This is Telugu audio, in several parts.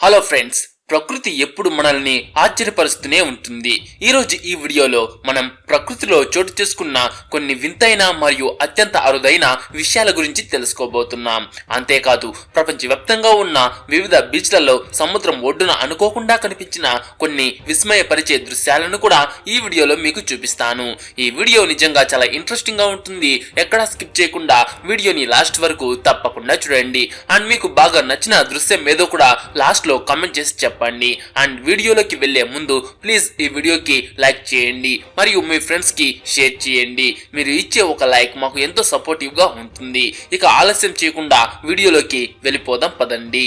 హలో ఫ్రెండ్స్, ప్రకృతి ఎప్పుడు మనల్ని ఆశ్చర్యపరుస్తూనే ఉంటుంది. ఈరోజు ఈ వీడియోలో మనం ప్రకృతిలో చోటు చేసుకున్న కొన్ని వింతైన మరియు అత్యంత అరుదైన విషయాల గురించి తెలుసుకోబోతున్నాం. అంతేకాదు, ప్రపంచవ్యాప్తంగా ఉన్న వివిధ బీచ్లలో సముద్రం ఒడ్డున అనుకోకుండా కనిపించిన కొన్ని విస్మయపరిచే దృశ్యాలను కూడా ఈ వీడియోలో మీకు చూపిస్తాను. ఈ వీడియో నిజంగా చాలా ఇంట్రెస్టింగ్ గా ఉంటుంది. ఎక్కడా స్కిప్ చేయకుండా వీడియోని లాస్ట్ వరకు తప్పకుండా చూడండి. అండ్ మీకు బాగా నచ్చిన దృశ్యం ఏదో కూడా లాస్ట్ లో కామెంట్ చేసి చెప్పండి. అండ్ వీడియోలోకి వెళ్లే ముందు ప్లీజ్ ఈ వీడియోకి లైక్ చేయండి మరియు మీ ఫ్రెండ్స్ కి షేర్ చేయండి. మీరు ఇచ్చే ఒక లైక్ మాకు ఎంతో సపోర్టివ్ గా ఉంటుంది. ఇక ఆలస్యం చేయకుండా వీడియోలోకి వెళ్ళిపోదాం పదండి.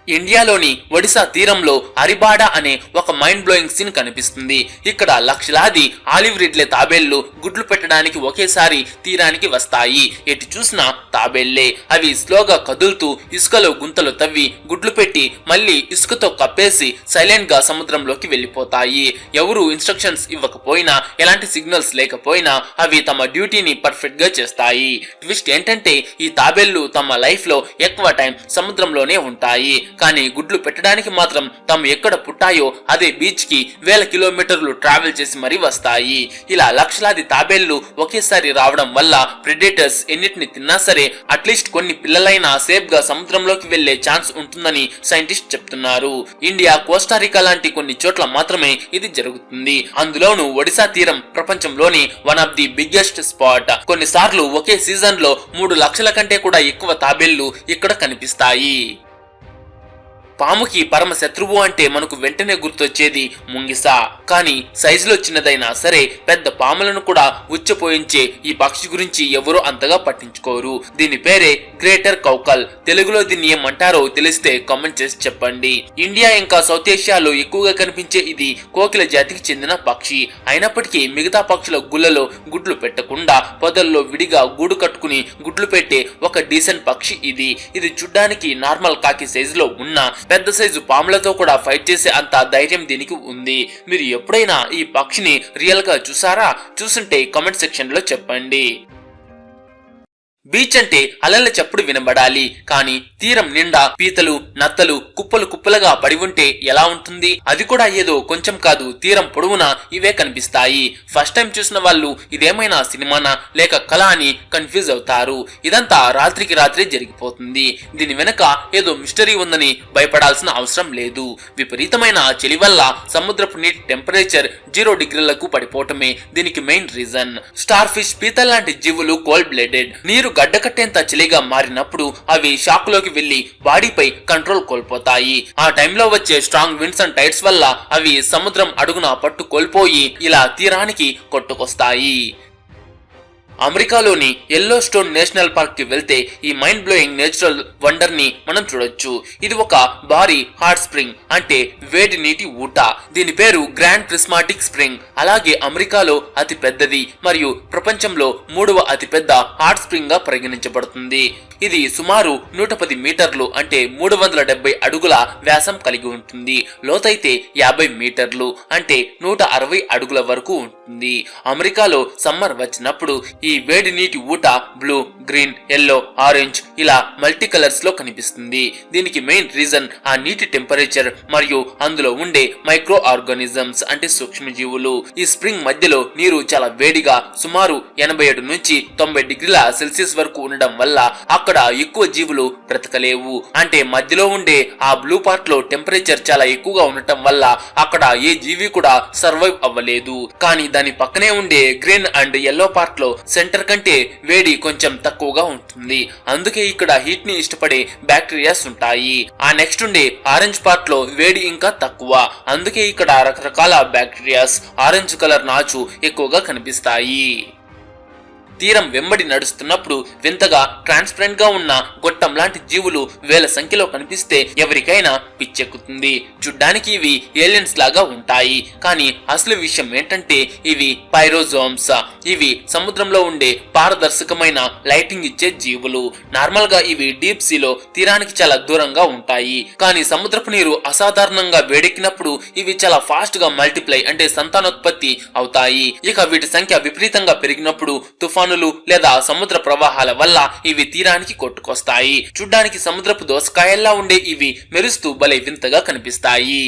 ఇండియాలోని ఒడిశా తీరంలో అరిబాడ అనే ఒక మైండ్ బ్లోయింగ్ సీన్ కనిపిస్తుంది. ఇక్కడ లక్షలాది ఆలివ్ రిడ్లే తాబేళ్లు గుడ్లు పెట్టడానికి ఒకేసారి తీరానికి వస్తాయి. ఎటు చూసినా తాబేళ్లే. అవి స్లోగా కదులుతూ ఇసుకలో గుంతలు తవ్వి గుడ్లు పెట్టి మళ్ళీ ఇసుకతో కప్పేసి సైలెంట్ గా సముద్రంలోకి వెళ్లిపోతాయి. ఎవరు ఇన్స్ట్రక్షన్స్ ఇవ్వకపోయినా, ఎలాంటి సిగ్నల్స్ లేకపోయినా అవి తమ డ్యూటీని పర్ఫెక్ట్ గా చేస్తాయి. ట్విస్ట్ ఏంటంటే ఈ తాబేళ్లు తమ లైఫ్ లో ఎక్కువ టైం సముద్రంలోనే ఉంటాయి. కానీ గుడ్లు పెట్టడానికి మాత్రం తాము ఎక్కడ పుట్టాయో అదే బీచ్ కి వేల కిలోమీటర్లు ట్రావెల్ చేసి మరీ వస్తాయి. ఇలా లక్షలాది తాబేళ్లు ఒకేసారి రావడం వల్ల ప్రెడేటర్స్ ఎన్నిటిని తిన్నా సరే అట్లీస్ట్ కొన్ని పిల్లలైనా సేఫ్ గా సముద్రంలోకి వెళ్లే ఛాన్స్ ఉంటుందని సైంటిస్ట్ చెప్తున్నారు. ఇండియా, కోస్టారికా లాంటి కొన్ని చోట్ల మాత్రమే ఇది జరుగుతుంది. అందులోనూ ఒడిశా తీరం ప్రపంచంలోని one of the biggest spot. కొన్నిసార్లు ఒకే సీజన్ లో 3 లక్షల కంటే కూడా ఎక్కువ తాబేళ్లు ఇక్కడ కనిపిస్తాయి. పాముకి పరమ శత్రువు అంటే మనకు వెంటనే గుర్తొచ్చేది ముంగిస. కానీ సైజులో చిన్నదైనా సరే పెద్ద పాములను కూడా ఉచ్చపోయించే ఈ పక్షి గురించి ఎవరూ అంతగా పట్టించుకోరు. దీని పేరే గ్రేటర్ కౌకల్. తెలుగులో దీన్ని ఏమంటారో తెలిస్తే కామెంట్ చేసి చెప్పండి. ఇండియా ఇంకా సౌత్ ఏషియాలో ఎక్కువగా కనిపించే ఇది కోకిల జాతికి చెందిన పక్షి. అయినప్పటికీ మిగతా పక్షుల గుళ్ళలో గుడ్లు పెట్టకుండా పొదల్లో విడిగా గూడు కట్టుకుని గుడ్లు పెట్టే ఒక డీసెంట్ పక్షి ఇది. ఇది చూడ్డానికి నార్మల్ కాకి సైజులో ఉన్న పెద్ద సైజు పాములతో కూడా ఫైట్ చేసే అంత ధైర్యం దీనికి ఉంది. మీరు ఎప్పుడైనా ఈ పక్షిని రియల్ గా చూసారా? చూసుంటే కామెంట్ సెక్షన్ లో చెప్పండి. బీచ్ అంటే అలల చప్పుడు వినబడాలి, కానీ తీరం నిండా పీతలు, నత్తలు కుప్పలు కుప్పలుగా పడి ఉంటే ఎలా ఉంటుంది? అది కూడా ఏదో కొంచెం కాదు, తీరం పొడవునా ఇవే కనిపిస్తాయి. ఫస్ట్ టైం చూసిన వాళ్ళు ఇదేమైనా సినిమానా లేక కళ అని కన్ఫ్యూజ్ అవుతారు. ఇదంతా రాత్రికి రాత్రి జరిగిపోతుంది. దీని వెనక ఏదో మిస్టరీ ఉందని భయపడాల్సిన అవసరం లేదు. విపరీతమైన చలి వల్ల సముద్రపు నీటి టెంపరేచర్ 0 డిగ్రీలకు పడిపోవటమే దీనికి మెయిన్ రీజన్. స్టార్ ఫిష్, పీతల్ లాంటి జీవులు కోల్డ్ బ్లడెడ్. నీరు గడ్డకట్టేంత చలిగా మారినప్పుడు అవి షాక్ లోకి వెళ్లి బాడీపై కంట్రోల్ కోల్పోతాయి. ఆ టైంలో వచ్చే స్ట్రాంగ్ విండ్స్ అండ్ టైడ్స్ వల్ల అవి సముద్రం అడుగున పట్టు కోల్పోయి ఇలా తీరానికి కొట్టుకొస్తాయి. అమెరికాలోని ఎల్లో స్టోన్ నేషనల్ పార్క్ కి వెళ్తే ఈ మైండ్ బ్లోయింగ్ నేచురల్ వండర్ ని మనం చూడొచ్చు. ఇది ఒక భారీ హాట్ స్ప్రింగ్, అంటే వేడి నీటి ఊట. దీని పేరు గ్రాండ్ ప్రిస్మాటిక్ స్ప్రింగ్. అలాగే అమెరికాలో అతి పెద్దది మరియు ప్రపంచంలో 3వ అతిపెద్ద హాట్ స్ప్రింగ్ గా పరిగణించబడుతుంది. ఇది సుమారు 110 మీటర్లు అంటే 370 అడుగుల వ్యాసం కలిగి ఉంటుంది. లోతైతే 50 మీటర్లు అంటే 160 అడుగుల వరకు ఉంటుంది. అమెరికాలో సమ్మర్ వచ్చినప్పుడు ఈ వేడి నీటి ఊట బ్లూ, గ్రీన్, ఎల్లో, ఆరెంజ్ ఇలా మల్టీ కలర్స్ లో కనిపిస్తుంది. దీనికి మెయిన్ రీజన్ ఆ నీటి టెంపరేచర్ మరియు అందులో ఉండే మైక్రో ఆర్గానిజమ్స్ అంటే సూక్ష్మజీవులు. ఈ స్ప్రింగ్ మధ్యలో నీరు చాలా వేడిగా సుమారు 87 నుంచి 90 డిగ్రీల సెల్సియస్ వరకు ఉండడం వల్ల అక్కడ ఎక్కువ జీవులు బ్రతకలేవు. అంటే మధ్యలో ఉండే ఆ బ్లూ పార్ట్ లో టెంపరేచర్ చాలా ఎక్కువగా ఉండటం వల్ల అక్కడ ఏ జీవి కూడా సర్వైవ్ అవ్వలేదు. కానీ దాని పక్కనే ఉండే గ్రీన్ అండ్ ఎల్లో పార్ట్ లో సెంటర్ కంటే వేడి కొంచెం తక్కువగా ఉంటుంది. అందుకే ఇక్కడ హీట్ ని ఇష్టపడే బ్యాక్టీరియాస్ ఉంటాయి. ఆ నెక్స్ట్ ఉండే ఆరెంజ్ పార్ట్ లో వేడి ఇంకా తక్కువ. అందుకే ఇక్కడ రకరకాల బ్యాక్టీరియాస్, ఆరెంజ్ కలర్ నాచు ఎక్కువగా కనిపిస్తాయి. తీరం వెంబడి నడుస్తున్నప్పుడు వింతగా ట్రాన్స్పరెంట్ గా ఉన్న గొట్టం లాంటి జీవులు వేల సంఖ్యలో కనిపిస్తే ఎవరికైనా పిచ్చెక్కుతుంది. చూడ్డానికి ఇవి ఏలియన్స్ లాగా ఉంటాయి, కానీ అసలు విషయం ఏంటంటే ఇవి పైరోజోమ్స్. ఇవి సముద్రంలో ఉండే పారదర్శకమైన లైటింగ్ ఇచ్చే జీవులు. నార్మల్ గా ఇవి డీప్ సీలో తీరానికి చాలా దూరంగా ఉంటాయి, కానీ సముద్రపు నీరు అసాధారణంగా వేడెక్కినప్పుడు ఇవి చాలా ఫాస్ట్ గా మల్టిప్లై అంటే సంతానోత్పత్తి అవుతాయి. ఇక వీటి సంఖ్య విపరీతంగా పెరిగినప్పుడు తుఫాన్ తుఫానులు లేదా సముద్ర ప్రవాహాల వల్ల ఇవి తీరానికి కొట్టుకొస్తాయి. చూడ్డానికి సముద్రపు దోసకాయల్లా ఉండే ఇవి మెరుస్తూ భలే వింతగా కనిపిస్తాయి.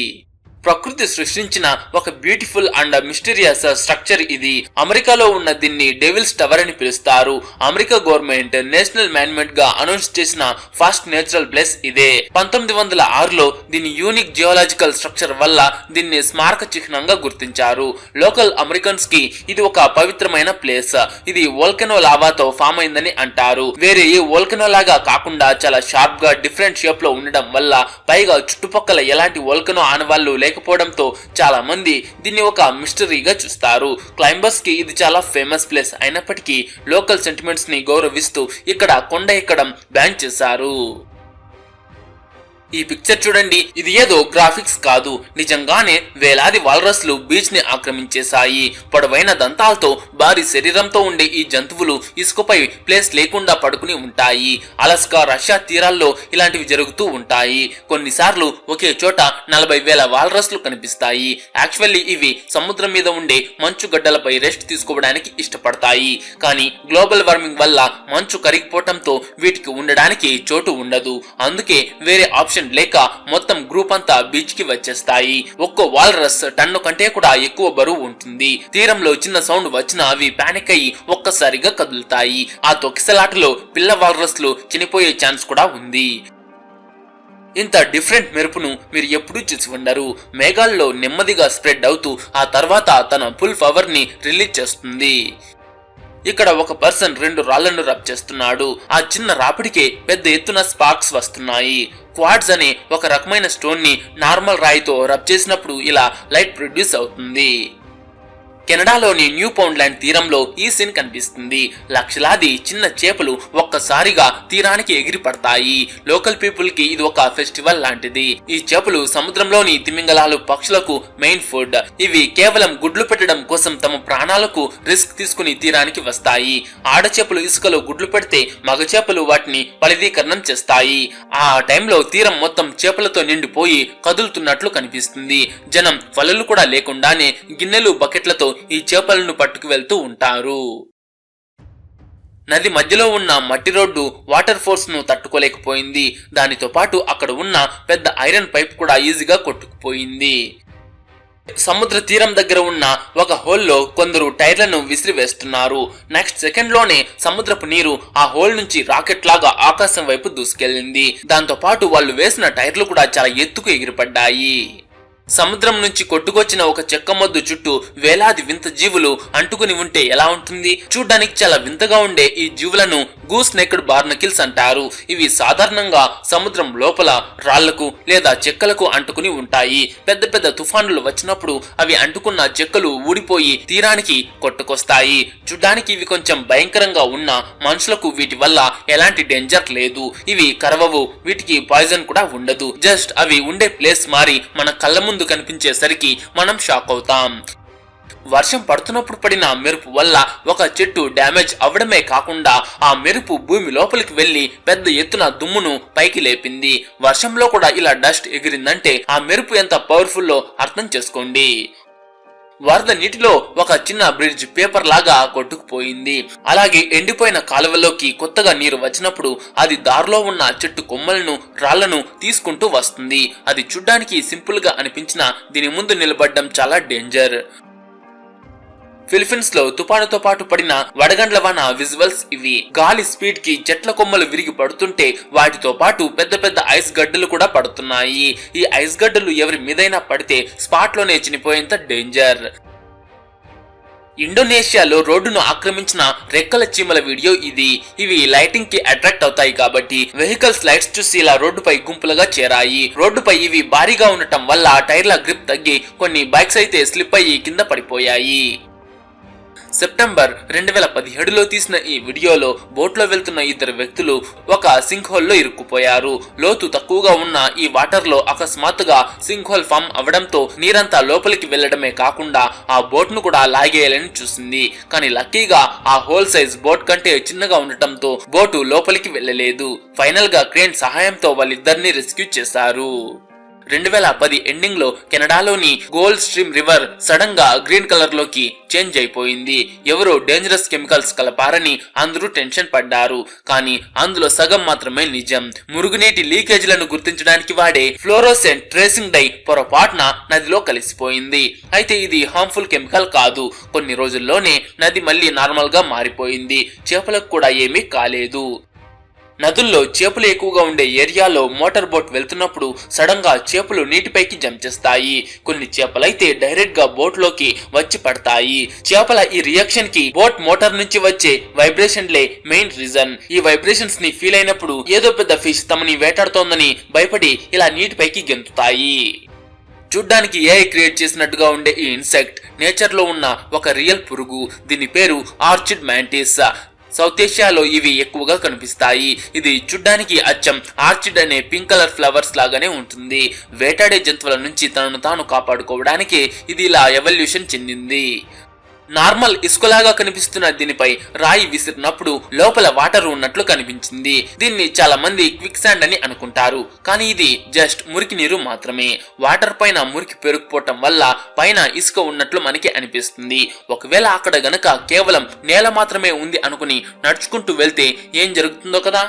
ప్రకృతి సృష్టించిన ఒక బ్యూటిఫుల్ అండ్ మిస్టీరియస్ స్ట్రక్చర్ ఇది. అమెరికాలో ఉన్న దీన్ని డెవిల్స్ టవర్ అని పిలుస్తారు. అమెరికా గవర్నమెంట్ నేషనల్ మాన్యుమెంట్ గా అనౌన్స్ చేసిన ఫస్ట్ నేచురల్ ప్లేస్ ఇదే. 1906లో దీని యూనిక్ జియోలాజికల్ స్ట్రక్చర్ వల్ల దీన్ని స్మారక చిహ్నంగా గుర్తించారు. లోకల్ అమెరికన్స్ కి ఇది ఒక పవిత్రమైన ప్లేస్. ఇది వోల్కనో లావాతో ఫామ్ అయిందని అంటారు. వేరే ఏ వోల్కనో లాగా కాకుండా చాలా షార్ప్ గా డిఫరెంట్ షేప్ లో ఉండడం వల్ల, పైగా చుట్టుపక్కల ఎలాంటి వోల్కనో ఆనవాళ్లు లేకపోవడంతో చాలా మంది దీన్ని ఒక మిస్టరీగా చూస్తారు. క్లైంబర్స్ కి ఇది చాలా ఫేమస్ ప్లేస్ అయినప్పటికీ లోకల్ సెంటిమెంట్స్ ని గౌరవిస్తూ ఇక్కడ కొండ ఎక్కడం బ్యాన్ చేశారు. ఈ పిక్చర్ చూడండి, ఇది ఏదో గ్రాఫిక్స్ కాదు, నిజంగానే వేలాది వాల్రస్లు బీచ్ ని ఆక్రమించేశాయి. పొడవైన దంతాలతో భారీ శరీరంతో ఉండే ఈ జంతువులు ఇసుకపై ప్లేస్ లేకుండా పడుకుని ఉంటాయి. అలస్కా, రష్యా తీరాల్లో ఇలాంటివి జరుగుతూ ఉంటాయి. కొన్నిసార్లు ఒకే చోట 40,000 వాల్రస్లు కనిపిస్తాయి. యాక్చువల్లీ ఇవి సముద్రం మీద ఉండే మంచు గడ్డలపై రెస్ట్ తీసుకోవడానికి ఇష్టపడతాయి. కానీ గ్లోబల్ వార్మింగ్ వల్ల మంచు కరిగిపోవటంతో వీటికి ఉండడానికి చోటు ఉండదు. అందుకే వేరే ఆప్షన్ లేక మొత్తం గ్రూప్ అంతా బీచ్ కి వచ్చేస్తాయి. ఒక్కో వాల్రస్ టన్ను కంటే కూడా ఎక్కువ బరువు ఉంటుంది. తీరంలో చిన్న సౌండ్ వచ్చినా అవి పానిక్ అయ్యి ఒక్కసారిగా కదులుతాయి. ఆ తొక్కిసలాటలో పిల్ల వాల్రస్లు చనిపోయే ఛాన్స్ కూడా ఉంది. ఇంత డిఫరెంట్ మెరుపును మీరు ఎప్పుడూ చూసి ఉండరు. మేఘాల్లో నెమ్మదిగా స్ప్రెడ్ అవుతూ ఆ తర్వాత తన ఫుల్ పవర్ ని రిలీజ్ చేస్తుంది. ఇక్కడ ఒక పర్సన్ 2 రాళ్లను రబ్ చేస్తున్నాడు. ఆ చిన్న రాపిడికే పెద్ద ఎత్తున స్పార్క్స్ వస్తున్నాయి. క్వార్ట్జ్ అనే ఒక రకమైన స్టోన్ ని నార్మల్ రాయితో రబ్ చేసినప్పుడు ఇలా లైట్ ప్రొడ్యూస్ అవుతుంది. కెనడాలోని న్యూ పౌండ్లాండ్ తీరంలో ఈ సీన్ కనిపిస్తుంది. లక్షలాది చిన్న చేపలు ఒక్కసారిగా తీరానికి ఎగిరి పడతాయి. లోకల్ పీపుల్ కి ఇది ఒక ఫెస్టివల్ లాంటిది. ఈ చేపలు సముద్రంలోని తిమింగలాలు పక్షులకు మెయిన్ ఫుడ్. ఇవి కేవలం గుడ్లు పెట్టడం కోసం తమ ప్రాణాలకు రిస్క్ తీసుకుని తీరానికి వస్తాయి. ఆడ చేపలు ఇసుకలో గుడ్లు పెడితే మగ చేపలు వాటిని ఫలదీకరణం చేస్తాయి. ఆ టైంలో తీరం మొత్తం చేపలతో నిండిపోయి కదులుతున్నట్లు కనిపిస్తుంది. జనం వలలు కూడా లేకుండానే గిన్నెలు బకెట్లతో ఈ చేపలను పట్టుకు వెళ్తూ ఉంటారు. నది మధ్యలో ఉన్న మట్టి రోడ్డు వాటర్ ఫోర్స్ ను తట్టుకోలేకపోయింది. దానితో పాటు అక్కడ ఉన్న పెద్ద ఐరన్ పైప్ కూడా ఈజీగా కొట్టుకుపోయింది. సముద్ర తీరం దగ్గర ఉన్న ఒక హోల్లో కొందరు టైర్లను విసిరివేస్తున్నారు. నెక్స్ట్ సెకండ్ లోనే సముద్రపు నీరు ఆ హోల్ నుంచి రాకెట్ లాగా ఆకాశం వైపు దూసుకెళ్లింది. దాంతో పాటు వాళ్ళు వేసిన టైర్లు కూడా చాలా ఎత్తుకు ఎగిరిపడ్డాయి. సముద్రం నుంచి కొట్టుకొచ్చిన ఒక చెక్క మొద్దు చుట్టూ వేలాది వింత జీవులు అంటుకుని ఉంటే ఎలా ఉంటుంది? చూడ్డానికి చాలా వింతగా ఉండే ఈ జీవులను గూస్ నెక్డ్ బార్నకిల్స్ అంటారు. ఇవి సాధారణంగా సముద్రం లోపల రాళ్లకు లేదా చెక్కలకు అంటుకుని ఉంటాయి. పెద్ద పెద్ద తుఫానులు వచ్చినప్పుడు అవి అంటుకున్న చెక్కలు ఊడిపోయి తీరానికి కొట్టుకొస్తాయి. చూడ్డానికి ఇవి కొంచెం భయంకరంగా ఉన్న మనుషులకు వీటి వల్ల ఎలాంటి డేంజర్ లేదు. ఇవి కరవవు, వీటికి పాయిజన్ కూడా ఉండదు. జస్ట్ అవి ఉండే ప్లేస్ మారి మన కళ్ళ ముందు కనిపించేసరికి మనం షాక్ అవుతాం. వర్షం పడుతున్నప్పుడు పడిన మెరుపు వల్ల ఒక చెట్టు డ్యామేజ్ అవడమే కాకుండా ఆ మెరుపు భూమి లోపలికి వెళ్లి పెద్ద ఎత్తున దుమ్మును పైకి లేపింది. వర్షంలో కూడా ఇలా డస్ట్ ఎగిరిందంటే ఆ మెరుపు ఎంత పవర్ఫుల్లో అర్థం చేసుకోండి. వరద నీటిలో ఒక చిన్న బ్రిడ్జ్ పేపర్ లాగా కొట్టుకుపోయింది. అలాగే ఎండిపోయిన కాలువలోకి కొత్తగా నీరు వచ్చినప్పుడు అది దారిలో ఉన్న చెట్టు కొమ్మలను రాళ్లను తీసుకుంటూ వస్తుంది. అది చూడ్డానికి సింపుల్ గా అనిపించినా దీని ముందు నిలబడడం చాలా డేంజర్. ఫిలిప్పీన్స్ లో తుపానుతో పాటు పడిన వడగండ్ల వాన విజువల్స్ ఇవి. గాలి స్పీడ్ కి చెట్ల కొమ్మలు విరిగి పడుతుంటే వాటితో పాటు పెద్ద పెద్ద ఐస్ గడ్డలు కూడా పడుతున్నాయి. ఈ ఐస్ గడ్డలు ఎవరి మీదైనా పడితే స్పాట్ లోనే చనిపోయేంత డేంజర్. ఇండోనేషియాలో రోడ్డును ఆక్రమించిన రెక్కల చీమల వీడియో ఇది. ఇవి లైటింగ్ కి అట్రాక్ట్ అవుతాయి కాబట్టి వెహికల్స్ లైట్స్ చూసి ఇలా రోడ్డుపై గుంపులుగా చేరాయి. రోడ్డుపై ఇవి భారీగా ఉండటం వల్ల టైర్ల గ్రిప్ తగ్గి కొన్ని బైక్స్ అయితే స్లిప్ అయ్యి కింద పడిపోయాయి. సెప్టెంబర్ 2017లో తీసిన ఈ వీడియోలో బోట్లో వెళ్తున్న 2 వ్యక్తులు ఒక సింక్ హోల్ లో ఇరుక్కుపోయారు. లోతు తక్కువగా ఉన్న ఈ వాటర్ లో అకస్మాత్తుగా సింక్ హోల్ ఫామ్ అవడంతో నీరంతా లోపలికి వెళ్లడమే కాకుండా ఆ బోట్ ను కూడా లాగేయాలని చూసింది. కానీ లక్కీగా ఆ హోల్ సైజ్ బోట్ కంటే చిన్నగా ఉండటంతో బోటు లోపలికి వెళ్లలేదు. ఫైనల్ గా క్రేన్ సహాయంతో వాళ్ళిద్దరిని రెస్క్యూ చేశారు. 2010 ఎండింగ్ లో కెనడాలోని గోల్డ్ స్ట్రీమ్ రివర్ సడన్ గా గ్రీన్ కలర్ లోకి చేంజ్ అయిపోయింది. ఎవరో డేంజరస్ కెమికల్స్ కలపారని అందరూ టెన్షన్ పడ్డారు. కానీ అందులో సగం మాత్రమే నిజం. మురుగునీటి లీకేజీలను గుర్తించడానికి వాడే ఫ్లోరోసెంట్ ట్రేసింగ్ డై పొరపాటున నదిలో కలిసిపోయింది. అయితే ఇది హార్మ్ఫుల్ కెమికల్ కాదు. కొన్ని రోజుల్లోనే నది మళ్ళీ నార్మల్ గా మారిపోయింది. చేపలకు కూడా ఏమీ కాలేదు. నదుల్లో చేపలు ఎక్కువగా ఉండే ఏరియాలో మోటార్ బోట్ వెళ్తున్నప్పుడు సడన్ గా చేపలు నీటిపైకి జంప్ చేస్తాయి. కొన్ని చేపలైతే డైరెక్ట్ గా బోట్ లోకి వచ్చి పడతాయి. చేపల ఈ రియాక్షన్ కి బోట్ మోటార్ నుంచి వచ్చే వైబ్రేషన్లే మెయిన్ రీజన్. ఈ వైబ్రేషన్స్ ని ఫీల్ అయినప్పుడు ఏదో పెద్ద ఫిష్ తమని వేటాడుతోందని భయపడి ఇలా నీటిపైకి గెంతుతాయి. చూడ్డానికి ఏఐ క్రియేట్ చేసినట్టుగా ఉండే ఈ ఇన్సెక్ట్ నేచర్ లో ఉన్న ఒక రియల్ పురుగు. దీని పేరు ఆర్చిడ్ మ్యాంటిస్. సౌత్ ఏషియాలో ఇవి ఎక్కువగా కనిపిస్తాయి. ఇది చూడ్డానికి అచ్చం ఆర్చిడ్ అనే పింక్ కలర్ ఫ్లవర్స్ లాగానే ఉంటుంది. వేటాడే జంతువుల నుంచి తనను తాను కాపాడుకోవడానికి ఇది ఇలా ఎవల్యూషన్ చెందింది. నార్మల్ ఇసుకలాగా కనిపిస్తున్న దీనిపై రాయి విసిరినప్పుడు లోపల వాటర్ ఉన్నట్లు కనిపించింది. దీన్ని చాలా మంది క్విక్ శాండ్ అని అనుకుంటారు. కానీ ఇది జస్ట్ మురికి నీరు మాత్రమే. వాటర్ పైన మురికి పెరుగుపోవటం వల్ల పైన ఇసుక ఉన్నట్లు మనకి అనిపిస్తుంది. ఒకవేళ అక్కడ గనక కేవలం నేల మాత్రమే ఉంది అనుకుని నడుచుకుంటూ వెళ్తే ఏం జరుగుతుందో కదా.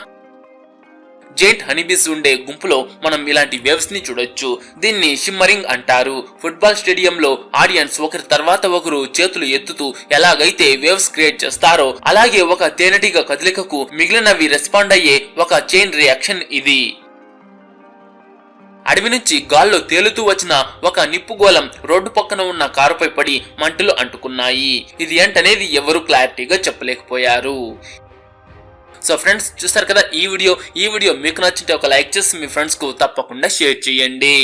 జెయింట్ హనీబీస్ ఉండే గుంపులో మనం ఇలాంటి వేవ్స్ ని చూడొచ్చు. దీన్ని షిమ్మరింగ్ అంటారు. ఫుట్బాల్ స్టేడియంలో ఆడియన్స్ ఒకరి తర్వాత ఒకరు చేతులు ఎత్తుతూ ఎలాగైతే వేవ్స్ క్రియేట్ చేస్తారో అలాగే ఒక తేనెటీగ కదలికకు మిగిలినవి రెస్పాండ్ అయ్యే ఒక చైన్ రియాక్షన్ ఇది. అడవి నుంచి గాల్లో తేలుతూ వచ్చిన ఒక నిప్పుగోళం రోడ్డు పక్కన ఉన్న కారుపై పడి మంటలు అంటుకున్నాయి. ఇది ఏంటనేది ఎవరు క్లారిటీగా చెప్పలేకపోయారు. సో ఫ్రెండ్స్, చూస్తారు కదా ఈ వీడియో మీకు నచ్చితే ఒక లైక్ చేసి మీ ఫ్రెండ్స్ కు తప్పకుండా షేర్ చేయండి.